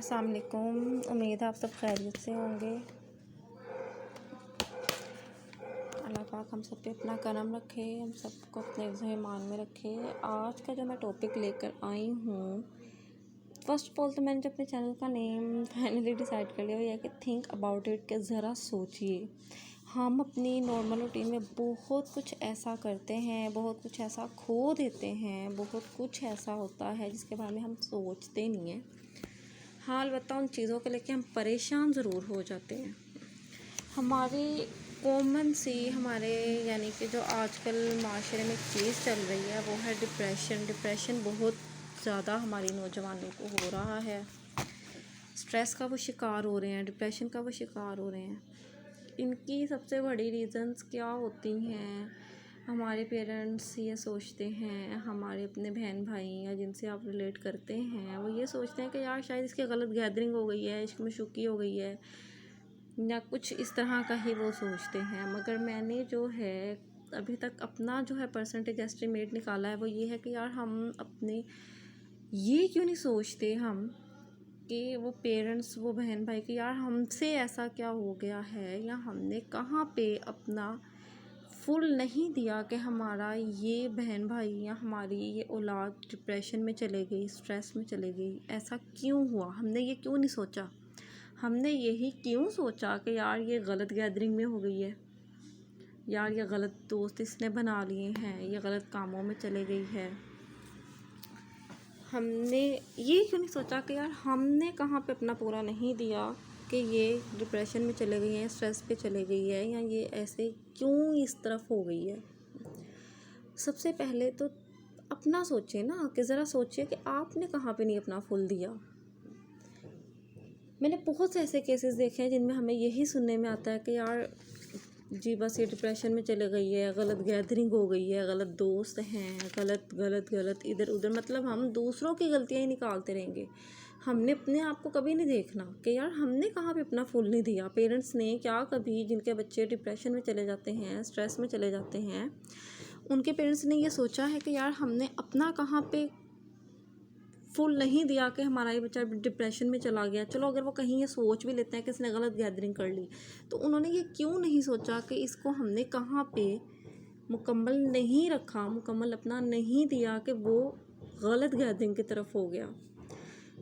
अस्सलाम वालेकुम। उम्मीद है आप सब खैरियत से होंगे। अल्लाह पाक हम सब पे अपना करम रखे, हम सबको अपने ईमान में रखे। आज का जो मैं टॉपिक लेकर आई हूँ, फ़र्स्ट ऑफ ऑल तो मैंने जो अपने चैनल का नेम फाइनली डिसाइड कर लिया वो यह कि थिंक अबाउट इट, कि ज़रा सोचिए। हम अपनी नॉर्मल रूटीन में बहुत कुछ ऐसा करते हैं, बहुत कुछ ऐसा खो देते हैं, बहुत कुछ ऐसा होता है जिसके बारे में हम सोचते नहीं हैं। हाँ, अलबत्ता उन चीज़ों को लेके हम परेशान ज़रूर हो जाते हैं। हमारी कॉमन सी हमारे यानी कि जो आजकल माशरे में चीज़ चल रही है वो है डिप्रेशन बहुत ज़्यादा हमारी नौजवानों को हो रहा है। स्ट्रेस का वो शिकार हो रहे हैं, डिप्रेशन का वो शिकार हो रहे हैं। इनकी सबसे बड़ी रीज़न्स क्या होती हैं? हमारे पेरेंट्स ये सोचते हैं, हमारे अपने बहन भाई या जिनसे आप रिलेट करते हैं वो ये सोचते हैं कि यार शायद इसकी गलत गैदरिंग हो गई है, इश्क में शुकी हो गई है या कुछ इस तरह का ही वो सोचते हैं। मगर मैंने जो है अभी तक अपना जो है परसेंटेज एस्टिमेट निकाला है वो ये है कि यार हम अपने ये क्यों नहीं सोचते हम कि वो पेरेंट्स, वो बहन भाई कि यार हमसे ऐसा क्या हो गया है या हमने कहाँ पे अपना फुल नहीं दिया कि हमारा ये बहन भाई या हमारी ये औलाद डिप्रेशन में चले गई, स्ट्रेस में चले गई। ऐसा क्यों हुआ? हमने ये क्यों नहीं सोचा? हमने यही क्यों सोचा कि यार ये गलत गैदरिंग में हो गई है, यार ये गलत दोस्त इसने बना लिए हैं, ये गलत कामों में चले गई है। हमने ये क्यों नहीं सोचा कि यार हमने कहाँ पे अपना पूरा नहीं दिया कि ये डिप्रेशन में चले गई हैं, स्ट्रेस पे चले गई है, या ये ऐसे क्यों इस तरफ हो गई है। सबसे पहले तो अपना सोचें ना, कि ज़रा सोचिए कि आपने कहाँ पे नहीं अपना फुल दिया। मैंने बहुत से ऐसे केसेस देखे हैं जिनमें हमें यही सुनने में आता है कि यार जी बस ये डिप्रेशन में चले गई है, गलत गैदरिंग हो गई है, गलत दोस्त हैं, गलत गलत गलत इधर उधर। मतलब हम दूसरों की गलतियाँ ही निकालते रहेंगे, हमने अपने आप को कभी नहीं देखना कि यार हमने कहाँ पे अपना फुल नहीं दिया। पेरेंट्स ने क्या कभी, जिनके बच्चे डिप्रेशन में चले जाते हैं, स्ट्रेस में चले जाते हैं, उनके पेरेंट्स ने ये सोचा है कि यार हमने अपना कहाँ पे फुल नहीं दिया कि हमारा ये बच्चा डिप्रेशन में चला गया। चलो अगर वो कहीं ये सोच भी लेते हैं कि इसने गलत गैदरिंग कर ली, तो उन्होंने ये क्यों नहीं सोचा कि इसको हमने कहाँ पे मुकम्मल नहीं रखा, मुकम्मल अपना नहीं दिया कि वो गलत गैदरिंग की तरफ हो गया।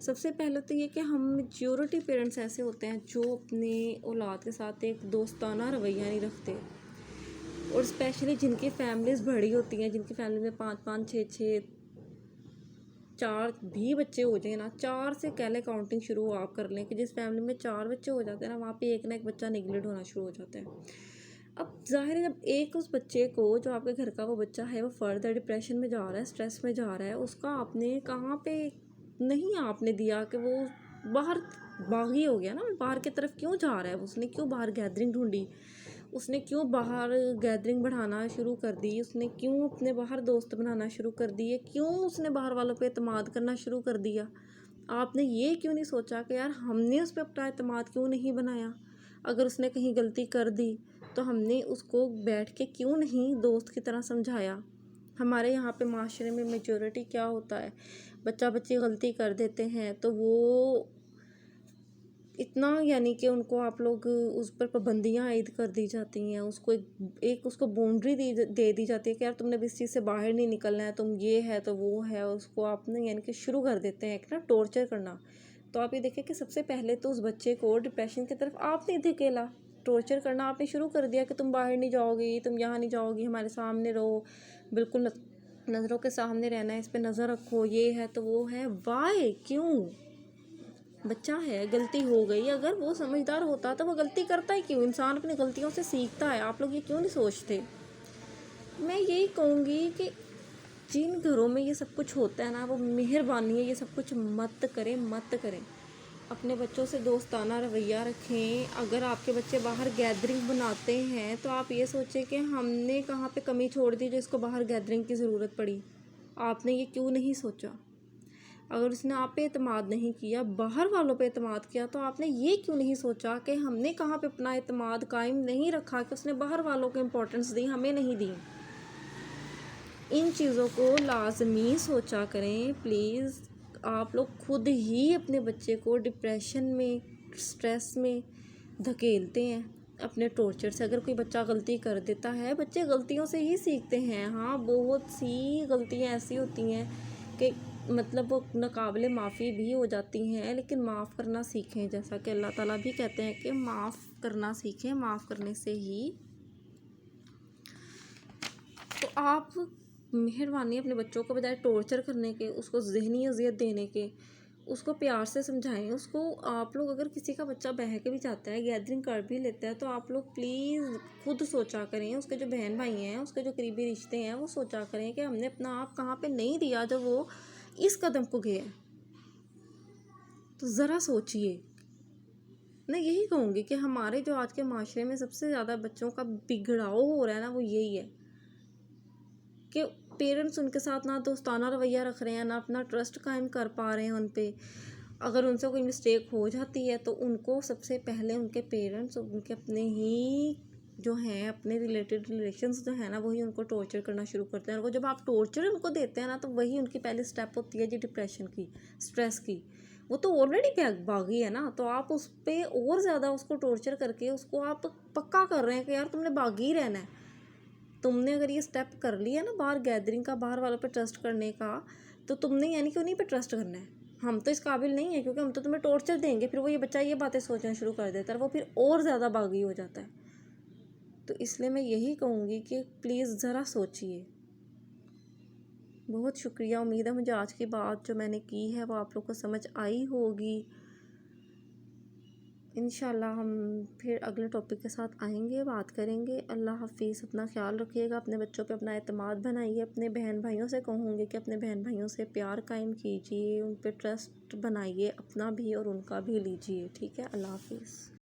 सबसे पहले तो ये कि हम मेजॉरिटी पेरेंट्स ऐसे होते हैं जो अपने औलाद के साथ एक दोस्ताना रवैया नहीं रखते, और स्पेशली जिनकी फैमिलीज़ बड़ी होती हैं, जिनकी फैमिली में 5-5, 6-6, 4 भी बच्चे हो जाए ना, 4 से कह लें काउंटिंग शुरू आप कर लें कि जिस फैमिली में 4 बच्चे हो जाते हैं ना, वहाँ पे एक ना एक बच्चा निगलेक्ट होना शुरू हो जाता है। अब जाहिर है जब एक उस बच्चे को, जो आपके घर का वो बच्चा है, वो फर्दर डिप्रेशन में जा रहा है, स्ट्रेस में जा रहा है, उसका आपने कहाँ पे नहीं आपने दिया कि वो बाहर बागी हो गया ना, बाहर की तरफ क्यों जा रहा है, उसने क्यों बाहर गैदरिंग ढूंढी, उसने क्यों बाहर गैदरिंग बढ़ाना शुरू कर दी, उसने क्यों अपने बाहर दोस्त बनाना शुरू कर दिए, क्यों उसने बाहर वालों पे एतमाद करना शुरू कर दिया। आपने ये क्यों नहीं सोचा कि यार हमने उस पर अपना एतमाद क्यों नहीं बनाया। अगर उसने कहीं गलती कर दी तो हमने उसको बैठ के क्यों नहीं दोस्त की तरह समझाया। हमारे यहाँ पे माशरे में मेजॉरिटी क्या होता है, बच्चा बच्ची गलती कर देते हैं तो वो इतना यानी कि उनको आप लोग उस पर पाबंदियाँ आयद कर दी जाती हैं, उसको एक उसको बाउंड्री दे दी जाती है कि यार तुमने इस चीज़ से बाहर नहीं निकलना है, तुम ये है तो वो है। उसको आपने यानी कि शुरू कर देते हैं एक ना टॉर्चर करना। तो आप ये देखें कि सबसे पहले तो उस बच्चे को डिप्रेशन की तरफ आपने धकेला, टॉर्चर करना आपने शुरू कर दिया कि तुम बाहर नहीं जाओगी, तुम यहाँ नहीं जाओगी, हमारे सामने रहो, बिल्कुल नज़रों के सामने रहना है, इस पर नज़र रखो, ये है तो वो है। वाई क्यों? बच्चा है, गलती हो गई, अगर वो समझदार होता तो वो गलती करता ही क्यों। इंसान अपनी गलतियों से सीखता है, आप लोग ये क्यों नहीं सोचते। मैं यही कहूँगी कि जिन घरों में ये सब कुछ होता है ना, वो मेहरबानी है ये सब कुछ मत करें, मत करें। अपने बच्चों से दोस्ताना रवैया रखें। अगर आपके बच्चे बाहर गैदरिंग बनाते हैं तो आप ये सोचें कि हमने कहाँ पे कमी छोड़ दी जो इसको बाहर गैदरिंग की ज़रूरत पड़ी। आपने ये क्यों नहीं सोचा। अगर उसने आप पे एतमाद नहीं किया, बाहर वालों पे एतमाद किया, तो आपने ये क्यों नहीं सोचा कि हमने कहाँ पे अपना एतमाद कायम नहीं रखा कि उसने बाहर वालों को इम्पोर्टेंस दी, हमें नहीं दी। इन चीज़ों को लाजमी सोचा करें प्लीज़। आप लोग खुद ही अपने बच्चे को डिप्रेशन में, स्ट्रेस में धकेलते हैं अपने टॉर्चर से। अगर कोई बच्चा गलती कर देता है, बच्चे गलतियों से ही सीखते हैं। हाँ, बहुत सी गलतियाँ ऐसी होती हैं कि मतलब वो नाकाबिले माफ़ी भी हो जाती हैं, लेकिन माफ़ करना सीखें। जैसा कि अल्लाह ताला भी कहते हैं कि माफ़ करना सीखें, माफ़ करने से ही। तो आप मेहरबानी अपने बच्चों को बजाय टॉर्चर करने के, उसको ज़हनी अज़ियत देने के, उसको प्यार से समझाएं। उसको आप लोग, अगर किसी का बच्चा बहक भी जाता है, गैदरिंग कर भी लेता है, तो आप लोग प्लीज़ खुद सोचा करें। उसके जो बहन भाई हैं, उसके जो करीबी रिश्ते हैं, वो सोचा करें कि हमने अपना आप कहाँ पे नहीं दिया जब वो इस कदम को गया। तो ज़रा सोचिए। मैं यही कहूँगी कि हमारे जो आज के माशरे में सबसे ज़्यादा बच्चों का बिगड़ाव हो रहा है ना, वो यही है कि पेरेंट्स उनके साथ ना दोस्ताना रवैया रख रहे हैं, ना अपना ट्रस्ट कायम कर पा रहे हैं उन पे। अगर उनसे कोई मिस्टेक हो जाती है तो उनको सबसे पहले उनके पेरेंट्स, उनके अपने ही जो हैं, अपने रिलेशंस जो है ना, वही उनको टॉर्चर करना शुरू करते हैं। और वो जब आप टॉर्चर उनको देते हैं ना, तो वही उनकी पहली स्टेप होती है जी डिप्रेशन की, स्ट्रेस की। वो तो ऑलरेडी बागी है ना, तो आप उस पर और ज़्यादा उसको टॉर्चर करके उसको आप पक्का कर रहे हैं कि यार तुमने बागी ही रहना है। तुमने अगर ये स्टेप कर लिया ना बाहर गैदरिंग का, बाहर वालों पे ट्रस्ट करने का, तो तुमने यानी कि उन्हीं पे ट्रस्ट करना है। हम तो इस काबिल नहीं है क्योंकि हम तो तुम्हें टॉर्चर देंगे। फिर वो ये बच्चा ये बातें सोचना शुरू कर देता है, वो फिर और ज़्यादा बागी हो जाता है। तो इसलिए मैं यही कहूँगी कि प्लीज़ ज़रा सोचिए। बहुत शुक्रिया। उम्मीद है मुझे आज की बात जो मैंने की है वो आप लोग को समझ आई होगी। इंशाल्लाह हम फिर अगले टॉपिक के साथ आएंगे, बात करेंगे। अल्लाह हाफिज़। अपना ख्याल रखिएगा, अपने बच्चों पे अपना एतमाद बनाइए। अपने बहन भाइयों से कहूँगी कि अपने बहन भाइयों से प्यार कायम कीजिए, उन पे ट्रस्ट बनाइए, अपना भी और उनका भी लीजिए। ठीक है, अल्लाह हाफिज़।